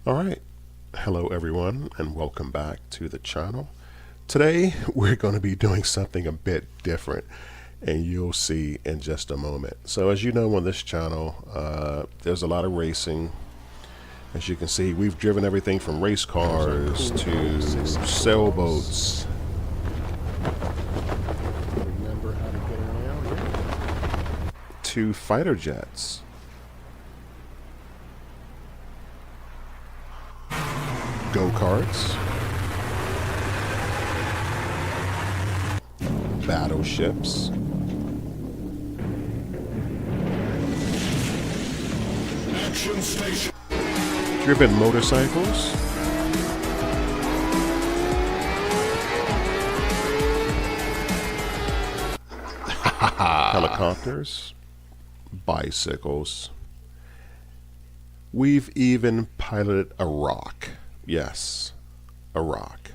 Alright, hello everyone and welcome back to the channel. Today we're going to be doing something a bit different and you'll see in just a moment. So as you know on this channel there's a lot of racing. As you can see, we've driven everything from race cars to sailboats. Remember how to get around here? To fighter jets. Go-karts, battleships, action station, driven motorcycles, helicopters, bicycles. We've even piloted a rock. Yes, a rock.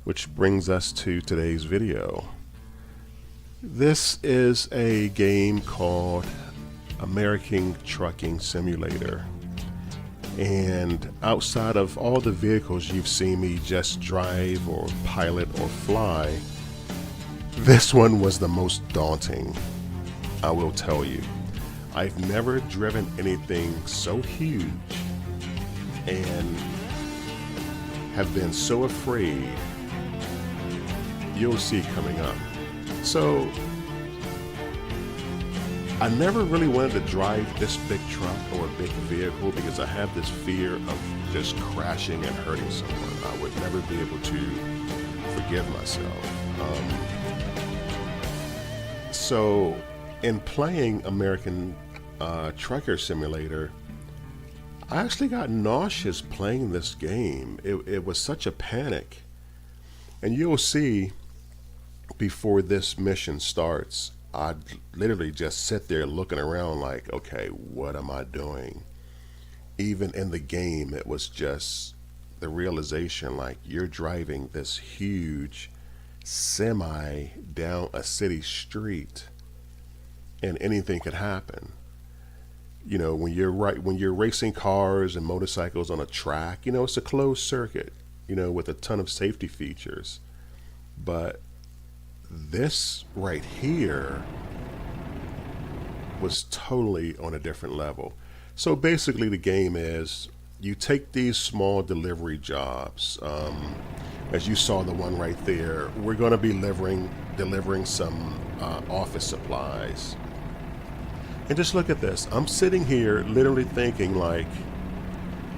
Which brings us to today's video. This is a game called American Trucking Simulator. And outside of all the vehicles you've seen me just drive or pilot or fly, this one was the most daunting, I will tell you. I've never driven anything so huge and have been so afraid. You'll see coming up. So, I never really wanted to drive this big truck or a big vehicle because I have this fear of just crashing and hurting someone. I would never be able to forgive myself. So, in playing American Trucker Simulator, I actually got nauseous playing this game. It was such a panic. And you'll see before this mission starts, I'd literally just sit there looking around like, okay, what am I doing? Even in the game, it was just the realization like you're driving this huge semi down a city street and anything could happen. You know, when you're racing cars and motorcycles on a track, you know, it's a closed circuit, you know, with a ton of safety features. But this right here was totally on a different level. So basically the game is you take these small delivery jobs. As you saw the one right there, we're going to be delivering some office supplies. And just look at this. I'm sitting here literally thinking like,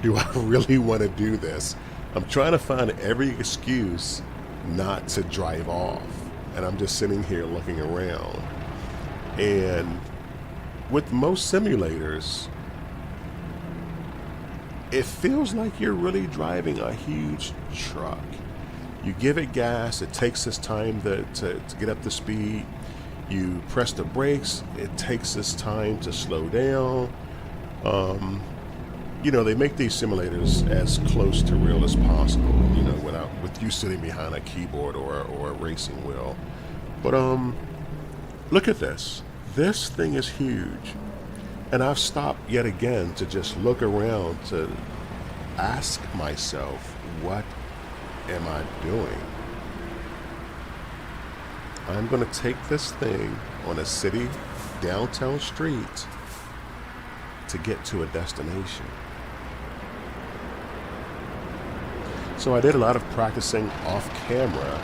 do I really want to do this? I'm trying to find every excuse not to drive off. And I'm just sitting here looking around. And with most simulators, it feels like you're really driving a huge truck. You give it gas, it takes its time to get up to speed. You press the brakes, it takes its time to slow down. You know, they make these simulators as close to real as possible, you know, with you sitting behind a keyboard or a racing wheel. But look at this. This thing is huge. And I've stopped yet again to just look around to ask myself, what am I doing? I'm going to take this thing on a city downtown street to get to a destination. So I did a lot of practicing off camera,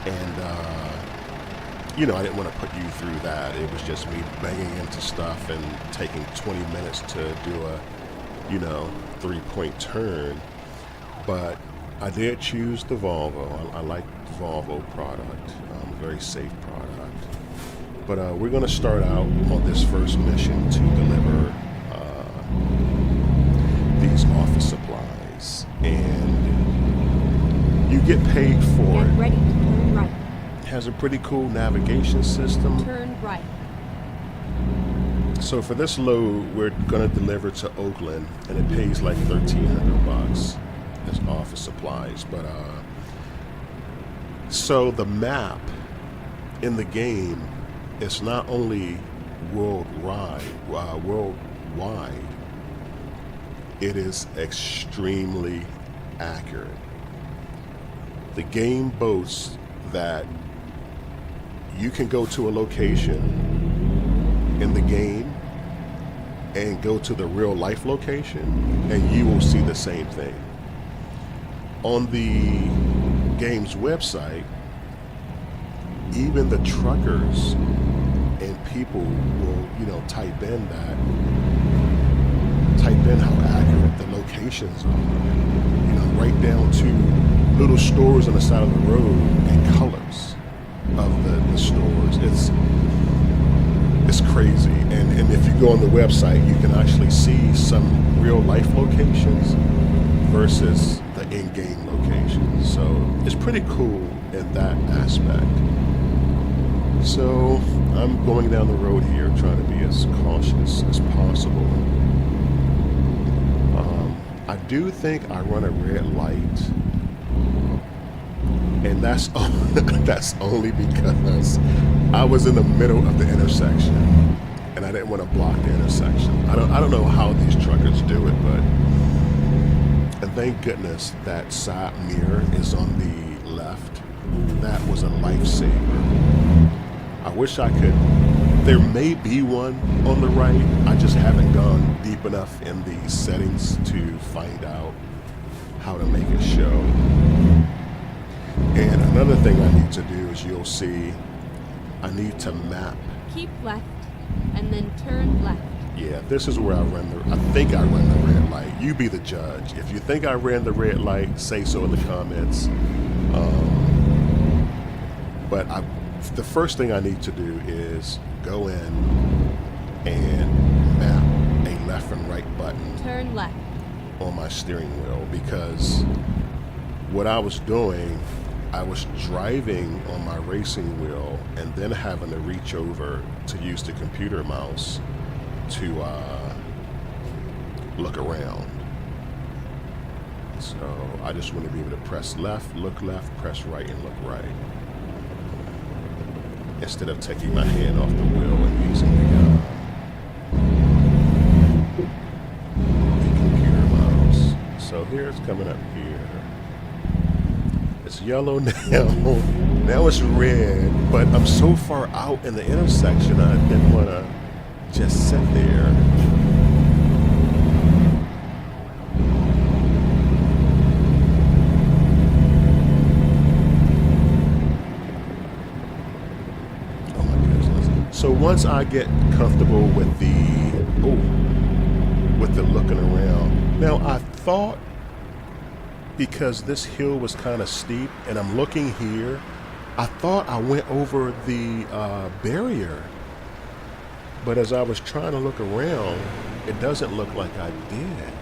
and you know, I didn't want to put you through that. It was just me banging into stuff and taking 20 minutes to do a, you know, 3-point turn. But I did choose the Volvo. I like the Volvo product, very safe product. But we're going to start out on this first mission to deliver these office supplies, and you get paid for it. Ready to turn right. It has a pretty cool navigation system. Turn right. So for this load, we're going to deliver to Oakland, and it pays like $1,300 as office supplies. But so the map in the game, it's not only worldwide, it is extremely accurate. The game boasts that you can go to a location in the game and go to the real life location and you will see the same thing. On the game's website, even the truckers and people will, type in how accurate the locations are. Right down to little stores on the side of the road and colors of the stores. It's crazy. And if you go on the website, you can actually see some real life locations versus the in-game locations. So it's pretty cool in that aspect. So I'm going down the road here trying to be as cautious as possible. I do think I run a red light, and that's that's only because I was in the middle of the intersection and I didn't want to block the intersection. I don't know how these truckers do it, but and thank goodness that side mirror is on the left. That was a lifesaver. I wish I could. There may be one on the right. I just haven't gone deep enough in the settings to find out how to make it show. And another thing I need to do is you'll see I need to map. Keep left and then turn left. Yeah, this is where I think I run the red light. You be the judge. If you think I ran the red light, say so in the comments. But the first thing I need to do is go in and map a left and right button. Turn left. On my steering wheel, because what I was doing, I was driving on my racing wheel and then having to reach over to use the computer mouse to look around. So I just want to be able to press left, press right, and look right, instead of taking my hand off the wheel and using the computer mouse. So here it's coming up here. It's yellow now. Now it's red, but I'm so far out in the intersection, I didn't want to just sit there. So once I get comfortable with the looking around. Now I thought, because this hill was kind of steep and I'm looking here, I thought I went over the barrier. But as I was trying to look around, it doesn't look like I did.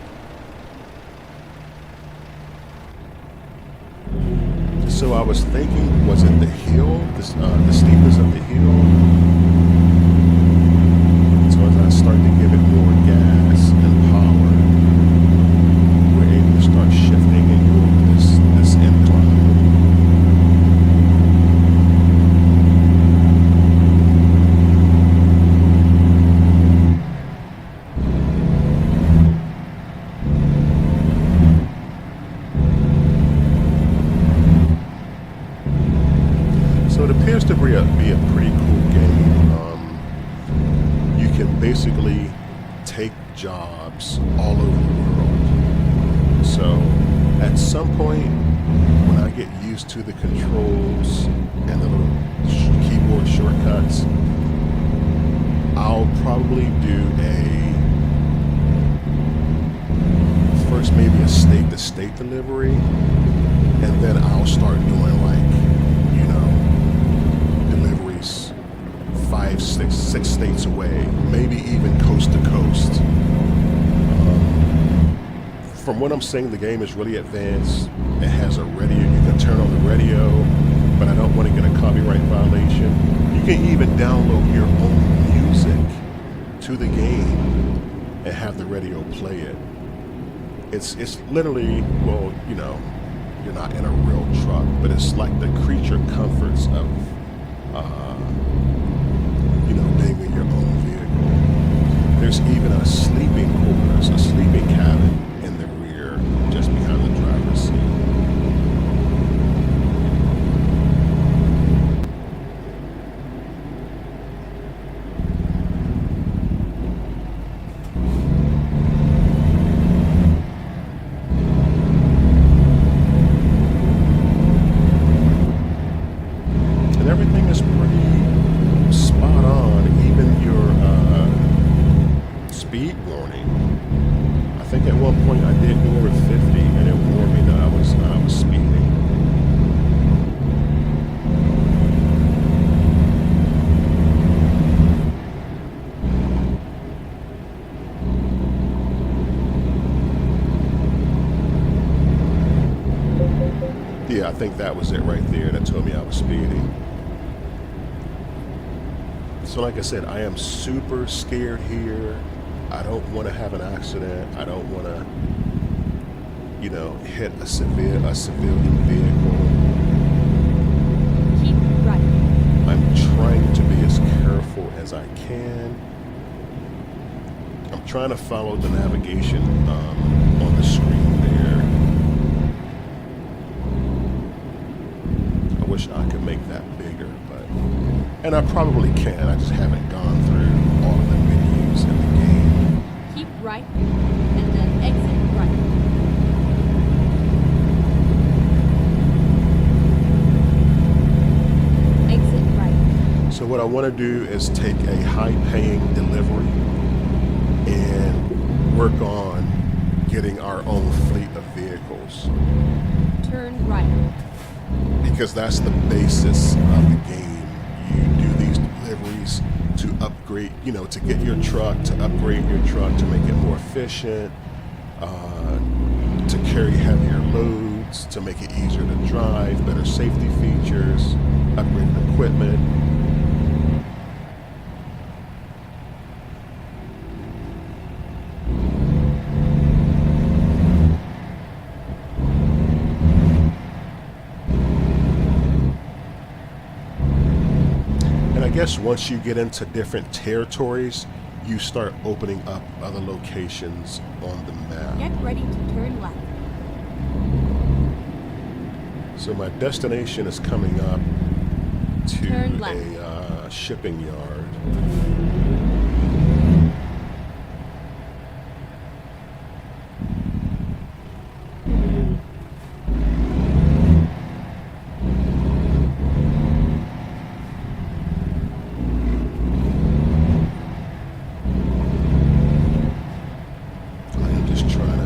So I was thinking, was it the hill, the steepness of the hill? As I start to give it more gas and power, we're able to start shifting and go over this incline. So it appears to be a pretty cool game. Basically take jobs all over the world. So at some point, when I get used to the controls and the little keyboard shortcuts, I'll probably do first maybe a state-to-state delivery, and then I'll start doing deliveries 5, 6 states away, maybe even coast to coast. From what I'm seeing, the game is really advanced. It has a radio. You can turn on the radio, but I don't want to get a copyright violation. You can even download your own music to the game and have the radio play it. It's literally, well, you're not in a real truck, but it's like the creature comforts of think that was it right there that told me I was speeding. So like I said, I am super scared here. I don't want to have an accident. I don't want to, hit a civilian vehicle. Keep right. I'm trying to be as careful as I can. I'm trying to follow the navigation on the screen there. I wish I could make that bigger, and I probably can. I just haven't gone through all of the menus in the game. Keep right, and then exit right. Exit right. So what I want to do is take a high-paying delivery and work on getting our own fleet of vehicles. Turn right. Because that's the basis of the game. You do these deliveries to upgrade, to get your truck, to upgrade your truck, to make it more efficient, to carry heavier loads, to make it easier to drive, better safety features, upgraded equipment. I guess once you get into different territories, you start opening up other locations on the map. Get ready to turn left. So my destination is coming up to Turn left. a shipping yard.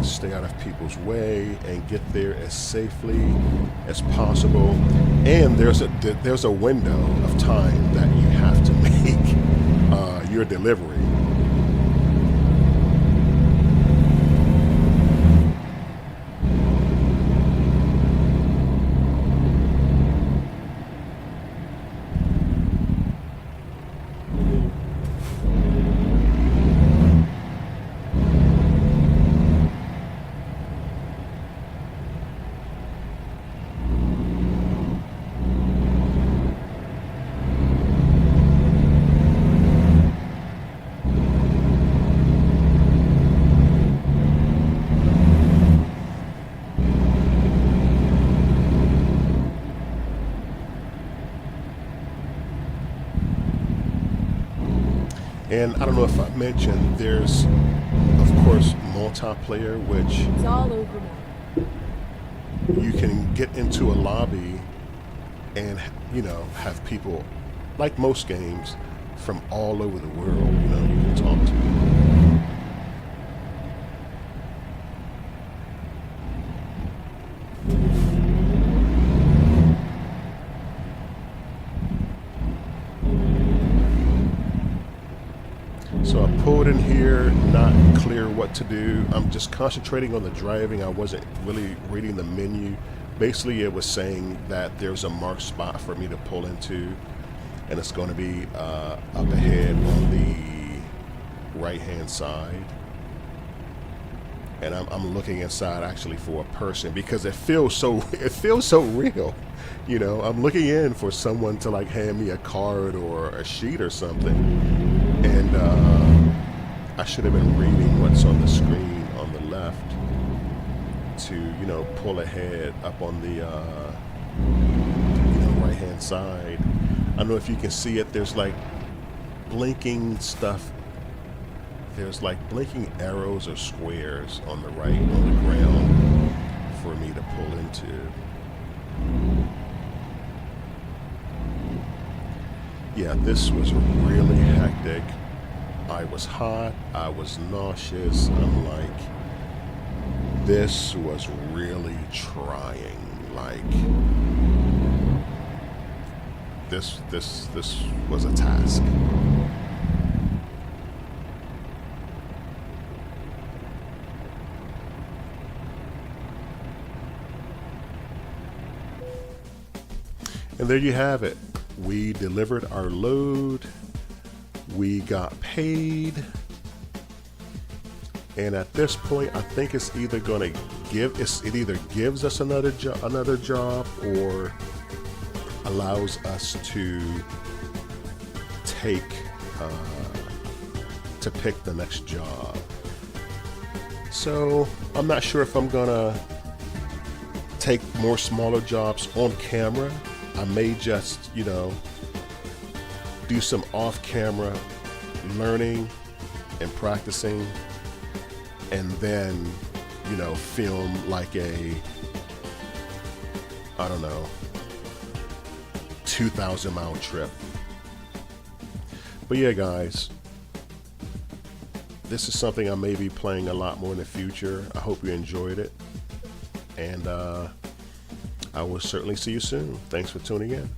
Stay out of people's way and get there as safely as possible. And there's a window of time that you have to make your delivery. And I don't know if I mentioned, there's, of course, multiplayer, which It's all over now. you can get into a lobby and, have people, like most games, from all over the world, you can talk to. So I pulled in here, not clear what to do. I'm just concentrating on the driving. I wasn't really reading the menu. Basically, it was saying that there's a marked spot for me to pull into, and it's going to be up ahead on the right-hand side. And I'm looking inside actually for a person because it feels so real. I'm looking in for someone to like hand me a card or a sheet or something. And I should have been reading what's on the screen on the left to, pull ahead up on the, right-hand side. I don't know if you can see it. There's like blinking stuff. There's like blinking arrows or squares on the right, on the ground for me to pull into. Yeah, this was really hectic. I was hot, I was nauseous. I'm like, this was really trying. Like, this was a task. And there you have it. We delivered our load. We got paid. And at this point, I think it's either going to it either gives us another job or allows us to pick the next job. So I'm not sure if I'm gonna take more smaller jobs on camera. I may just, do some off-camera learning and practicing, and then, film like a, I don't know, 2,000-mile trip. But yeah, guys, this is something I may be playing a lot more in the future. I hope you enjoyed it, and I will certainly see you soon. Thanks for tuning in.